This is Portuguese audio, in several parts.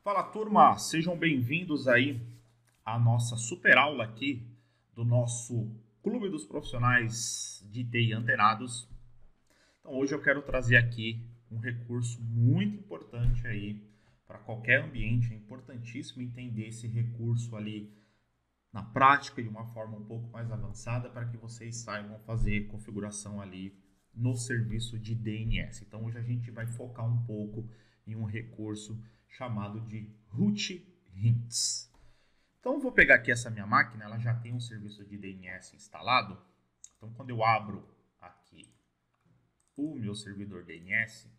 Fala, turma, sejam bem-vindos aí à nossa super aula aqui do nosso Clube dos Profissionais de TI Antenados. Então, hoje eu quero trazer aqui um recurso muito importante aí para qualquer ambiente. É importantíssimo entender esse recurso ali na prática de uma forma um pouco mais avançada para que vocês saibam fazer configuração ali no serviço de DNS. Então, hoje a gente vai focar um pouco em um recurso chamado de rootints. Então, eu vou pegar aqui essa minha máquina, ela já tem um serviço de DNS instalado. Então, quando eu abro aqui o meu servidor DNS,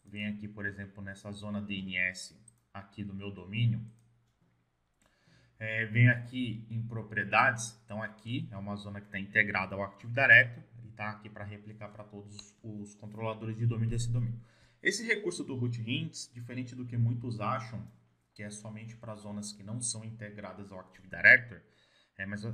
venho aqui, por exemplo, nessa zona DNS aqui do meu domínio, venho aqui em propriedades. Então, aqui é uma zona que está integrada ao Active Directory e está aqui para replicar para todos os controladores de domínio desse domínio. Esse recurso do rootints, diferente do que muitos acham, que é somente para zonas que não são integradas ao Active Directory, mas eu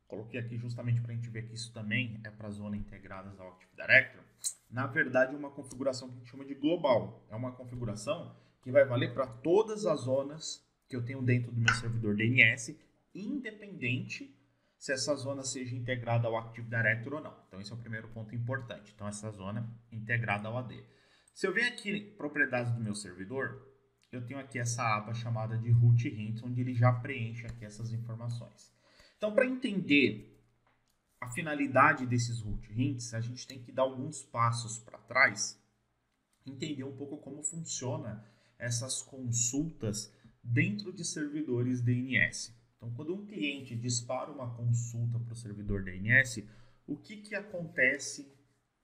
coloquei aqui justamente para a gente ver que isso também é para zonas integradas ao Active Directory. Na verdade, é uma configuração que a gente chama de global. É uma configuração que vai valer para todas as zonas que eu tenho dentro do meu servidor DNS, independente se essa zona seja integrada ao Active Directory ou não. Então, esse é o primeiro ponto importante. Então, essa zona integrada ao AD. Se eu venho aqui em propriedades do meu servidor, eu tenho aqui essa aba chamada de rootints, onde ele já preenche aqui essas informações. Então, para entender a finalidade desses rootints, a gente tem que dar alguns passos para trás, entender um pouco como funciona essas consultas dentro de servidores DNS. Então, quando um cliente dispara uma consulta para o servidor DNS, o que acontece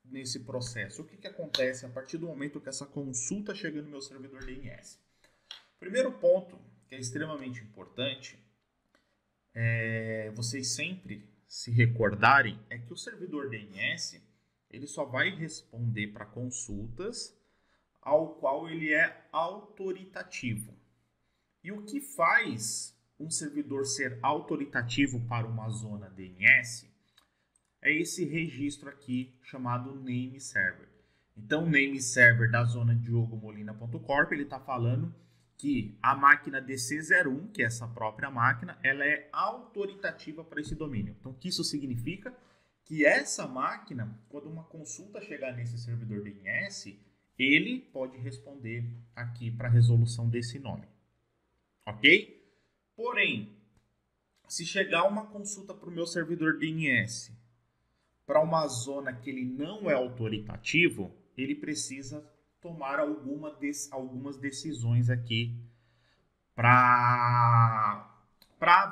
nesse processo? O que acontece a partir do momento que essa consulta chega no meu servidor DNS? Primeiro ponto, que é extremamente importante, vocês sempre se recordarem, é que o servidor DNS ele só vai responder para consultas ao qual ele é autoritativo. E o que faz um servidor ser autoritativo para uma zona DNS é esse registro aqui chamado name server. Então, o name server da zona diogomolina.corp, ele está falando que a máquina DC01, que é essa própria máquina, ela é autoritativa para esse domínio. Então, o que isso significa? Que essa máquina, quando uma consulta chegar nesse servidor DNS, ele pode responder aqui para a resolução desse nome. Ok? Porém, se chegar uma consulta para o meu servidor DNS para uma zona que ele não é autoritativo, ele precisa tomar algumas decisões aqui para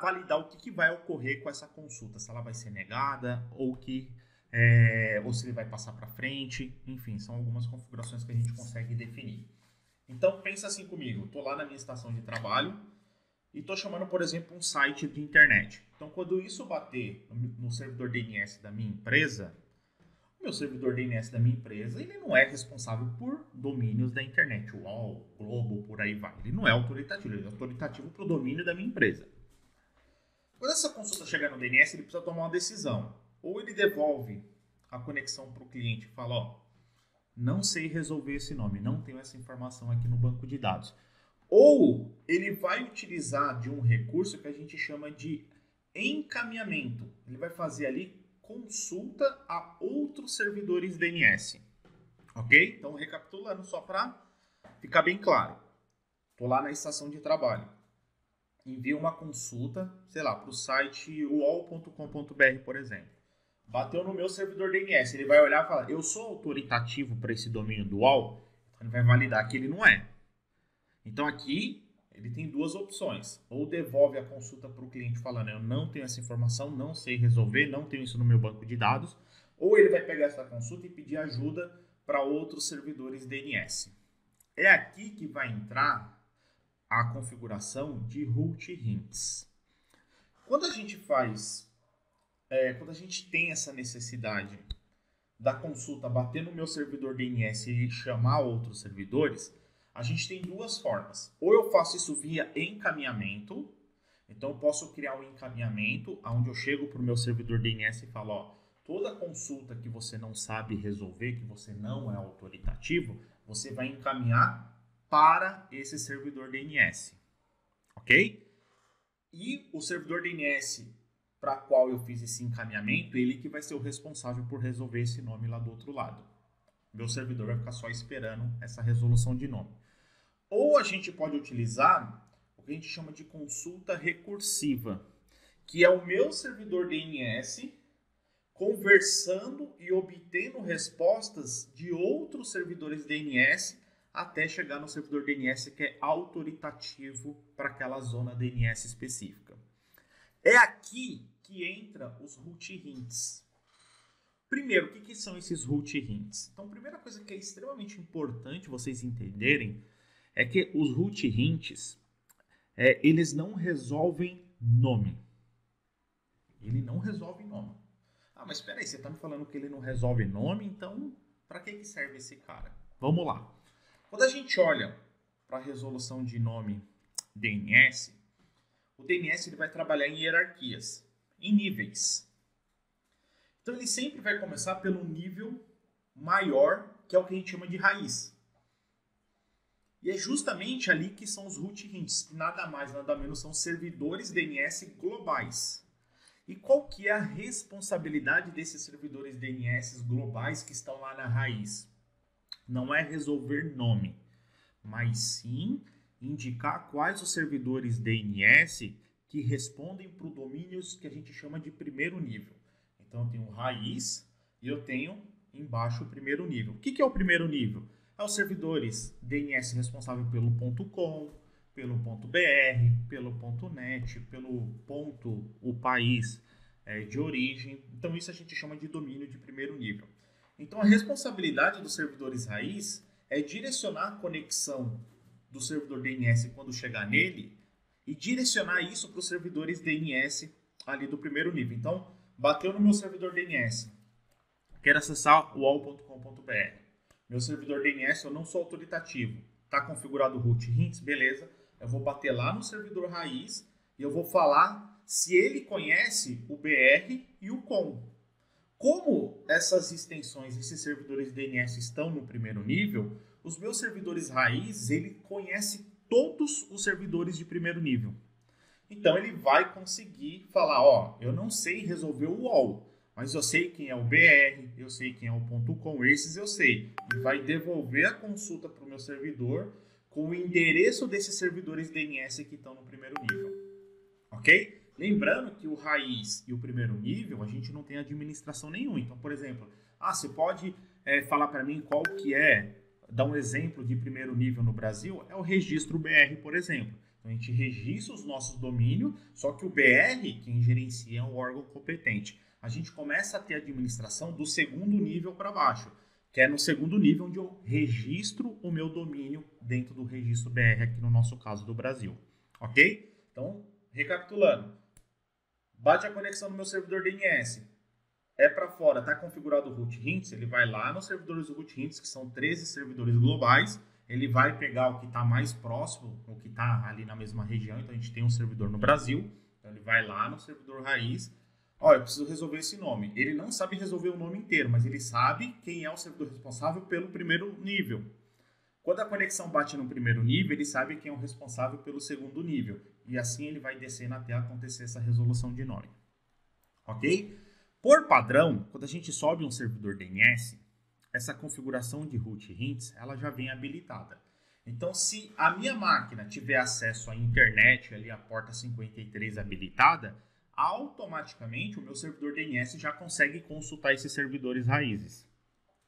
validar o que vai ocorrer com essa consulta, se ela vai ser negada ou se ele vai passar para frente, enfim, são algumas configurações que a gente consegue definir. Então, pensa assim comigo, estou lá na minha estação de trabalho e estou chamando, por exemplo, um site de internet. Então, quando isso bater no servidor DNS da minha empresa, o meu servidor DNS da minha empresa, ele não é responsável por domínios da internet, UOL, Globo, por aí vai. Ele não é autoritativo, ele é autoritativo para o domínio da minha empresa. Quando essa consulta chegar no DNS, ele precisa tomar uma decisão. Ou ele devolve a conexão para o cliente e fala, ó, não sei resolver esse nome, não tenho essa informação aqui no banco de dados. Ou ele vai utilizar de um recurso que a gente chama de encaminhamento. Ele vai fazer ali consulta a outros servidores DNS. Ok? Então, recapitulando só para ficar bem claro. Estou lá na estação de trabalho. Envio uma consulta, sei lá, para o site uol.com.br, por exemplo. Bateu no meu servidor DNS. Ele vai olhar e falar, eu sou autoritativo para esse domínio do UOL? Então, ele vai validar que ele não é. Então, aqui, ele tem duas opções. Ou devolve a consulta para o cliente falando, eu não tenho essa informação, não sei resolver, não tenho isso no meu banco de dados. Ou ele vai pegar essa consulta e pedir ajuda para outros servidores DNS. É aqui que vai entrar a configuração de rootints. Quando a gente tem essa necessidade da consulta bater no meu servidor DNS e chamar outros servidores, a gente tem duas formas. Ou eu faço isso via encaminhamento, então eu posso criar um encaminhamento onde eu chego para o meu servidor DNS e falo, ó, toda consulta que você não sabe resolver, que você não é autoritativo, você vai encaminhar para esse servidor DNS, ok? E o servidor DNS para qual eu fiz esse encaminhamento, ele que vai ser o responsável por resolver esse nome lá do outro lado. Meu servidor vai ficar só esperando essa resolução de nome. Ou a gente pode utilizar o que a gente chama de consulta recursiva, que é o meu servidor DNS conversando e obtendo respostas de outros servidores DNS até chegar no servidor DNS que é autoritativo para aquela zona DNS específica. É aqui que entra os root hints. Primeiro, o que são esses root hints? Então, a primeira coisa que é extremamente importante vocês entenderem é que os root hints, eles não resolvem nome. Ele não resolve nome. Ah, mas espera aí, você está me falando que ele não resolve nome, então para que serve esse cara? Vamos lá. Quando a gente olha para a resolução de nome DNS, o DNS ele vai trabalhar em hierarquias, em níveis. Então ele sempre vai começar pelo nível maior, que é o que a gente chama de raiz. E é justamente ali que são os root hints, que nada mais, nada menos são servidores DNS globais. E qual que é a responsabilidade desses servidores DNS globais que estão lá na raiz? Não é resolver nome, mas sim indicar quais os servidores DNS que respondem para os domínios que a gente chama de primeiro nível. Então eu tenho raiz e eu tenho embaixo o primeiro nível. O que é o primeiro nível? É os servidores DNS responsável pelo .com, pelo .br, pelo .net, pelo o país de origem. Então isso a gente chama de domínio de primeiro nível. Então a responsabilidade dos servidores raiz é direcionar a conexão do servidor DNS quando chegar nele e direcionar isso para os servidores DNS ali do primeiro nível. Então, bateu no meu servidor DNS, quero acessar o wall.com.br. Meu servidor DNS, eu não sou autoritativo. Está configurado o root hints, beleza. Eu vou bater lá no servidor raiz e eu vou falar se ele conhece o BR e o COM. Como essas extensões, esses servidores DNS estão no primeiro nível, os meus servidores raiz, ele conhece todos os servidores de primeiro nível. Então ele vai conseguir falar, ó, eu não sei resolver o wall, mas eu sei quem é o BR, eu sei quem é o .com, esses eu sei. E vai devolver a consulta para o meu servidor com o endereço desses servidores DNS que estão no primeiro nível. Ok? Lembrando que o raiz e o primeiro nível, a gente não tem administração nenhuma. Então, por exemplo, você pode falar para mim qual que é, dar um exemplo de primeiro nível no Brasil, é o registro BR, por exemplo. Então, a gente registra os nossos domínios, só que o BR, quem gerencia, é um órgão competente. A gente começa a ter administração do segundo nível para baixo, que é no segundo nível onde eu registro o meu domínio dentro do registro BR, aqui no nosso caso do Brasil. Ok? Então, recapitulando. Bate a conexão no meu servidor DNS. É para fora, está configurado o root hints, ele vai lá nos servidores do root hints, que são 13 servidores globais, ele vai pegar o que está mais próximo, o que está ali na mesma região, então a gente tem um servidor no Brasil, então ele vai lá no servidor raiz, eu preciso resolver esse nome. Ele não sabe resolver o nome inteiro, mas ele sabe quem é o servidor responsável pelo primeiro nível. Quando a conexão bate no primeiro nível, ele sabe quem é o responsável pelo segundo nível. E assim ele vai descendo até acontecer essa resolução de nome. Ok? Por padrão, quando a gente sobe um servidor DNS, essa configuração de root hints, ela já vem habilitada. Então, se a minha máquina tiver acesso à internet, ali a porta 53 habilitada, automaticamente o meu servidor DNS já consegue consultar esses servidores raízes.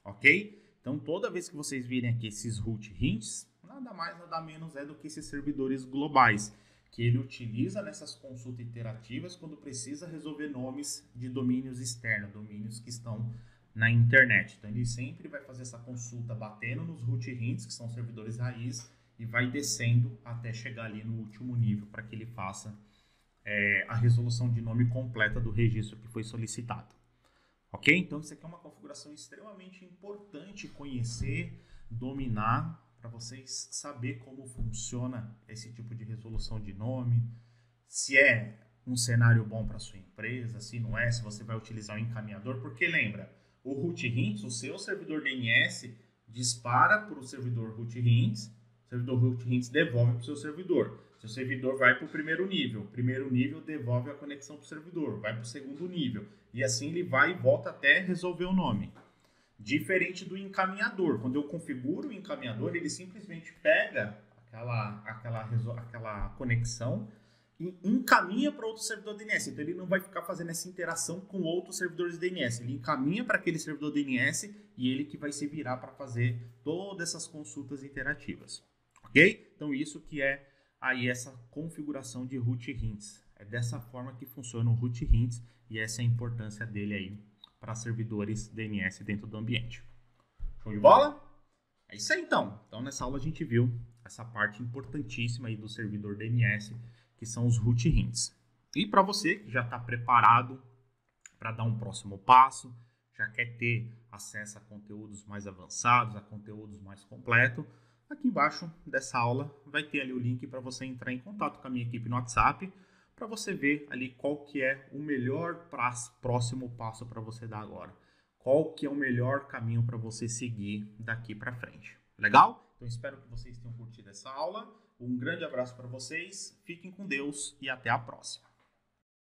Ok? Então, toda vez que vocês virem aqui esses root hints, nada mais, nada menos é do que esses servidores globais, que ele utiliza nessas consultas iterativas quando precisa resolver nomes de domínios externos, domínios que estão na internet. Então, ele sempre vai fazer essa consulta batendo nos root hints, que são servidores raiz, e vai descendo até chegar ali no último nível para que ele faça a resolução de nome completa do registro que foi solicitado. Ok? Então, isso aqui é uma configuração extremamente importante conhecer, dominar, para vocês saber como funciona esse tipo de resolução de nome, se é um cenário bom para sua empresa, se não é, se você vai utilizar um encaminhador, porque lembra, o root hints, o seu servidor DNS dispara para o servidor root hints o servidor root hints devolve para o seu servidor. Seu servidor vai para o primeiro nível devolve a conexão para o servidor, vai para o segundo nível. E assim ele vai e volta até resolver o nome. Diferente do encaminhador. Quando eu configuro o encaminhador, ele simplesmente pega aquela conexão e encaminha para outro servidor DNS. Então ele não vai ficar fazendo essa interação com outros servidores DNS. Ele encaminha para aquele servidor DNS e ele que vai se virar para fazer todas essas consultas interativas. Ok? Então isso que é aí essa configuração de root hints. É dessa forma que funciona o root hints e essa é a importância dele aí para servidores DNS dentro do ambiente. Show de bola? É isso aí então. Então nessa aula a gente viu essa parte importantíssima aí do servidor DNS, que são os root hints. E para você que já está preparado para dar um próximo passo, já quer ter acesso a conteúdos mais avançados, a conteúdos mais completos, aqui embaixo dessa aula vai ter ali o link para você entrar em contato com a minha equipe no WhatsApp, para você ver ali qual que é o melhor próximo passo para você dar agora. Qual que é o melhor caminho para você seguir daqui para frente. Legal? Então espero que vocês tenham curtido essa aula. Um grande abraço para vocês, fiquem com Deus e até a próxima.